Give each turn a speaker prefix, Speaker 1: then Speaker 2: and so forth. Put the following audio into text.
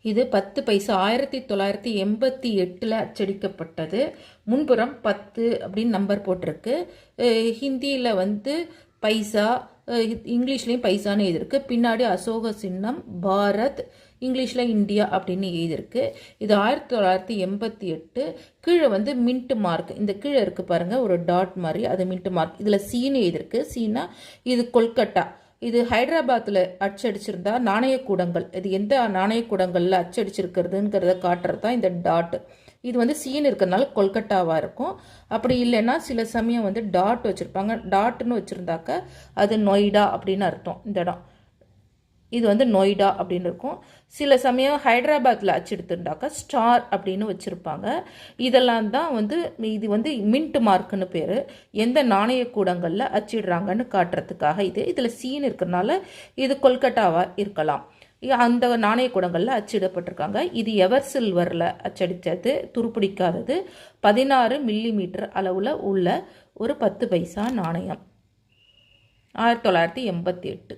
Speaker 1: இது 10 பைசா 1988 அச்சடிக்கப்பட்டது. முன்புறம் 10 அப்படின்னு நம்பர் போட்டிருக்கு. ஹிந்தியில் வந்து பைசா, இங்கிலீஷ்லேயும் பைசான்னு எழுதியிருக்கு. பின்னாடி அசோக சின்னம், பாரத், இங்கிலீஷில் இந்தியா அப்படின்னு எழுதியிருக்கு. இது 1988. கீழே வந்து மின்ட் மார்க், இந்த கீழே இருக்குது பாருங்கள், ஒரு டாட் மாதிரி, அது மின்ட் மார்க். இதில் சீன்னு எழுதியிருக்கு. சீனா இது கொல்கட்டா. இது ஹைதராபாத்தில் அச்சடிச்சிருந்தா நாணயக்கூடங்கள், இது எந்த நாணயக்கூடங்களில் அச்சடிச்சிருக்கிறதுங்கிறத காட்டுறது தான் இந்த டாட். இது வந்து சீன் இருக்கிறதுனால கொல்கட்டாவாக இருக்கும். அப்படி இல்லைன்னா சில சமயம் வந்து டாட் வச்சுருப்பாங்க. டாட்னு வச்சுருந்தாக்க அது நொய்டா அப்படின்னு அர்த்தம். இந்த இடம் இது வந்து நொய்டா அப்படின்னு இருக்கும். சில சமயம் ஹைதராபாத்தில் அச்செடுத்துட்டாக்கா ஸ்டார் அப்படின்னு வச்சுருப்பாங்க. இதெல்லாம் தான் வந்து இது வந்து மின்ட் மார்க்குன்னு பேர். எந்த நாணயக்கூடங்களில் அச்சிடுறாங்கன்னு காட்டுறதுக்காக இது. இதில் சீன் இருக்கிறதுனால இது கொல்கட்டாவாக இருக்கலாம். அந்த நாணயக்கூடங்களில் அச்சிடப்பட்டிருக்காங்க. இது எவர் சில்வரில் அச்சடித்தது, துருப்பிடிக்காதது. 16 மில்லிமீட்டர் அளவில் உள்ள ஒரு 10 பைசா நாணயம். 1988.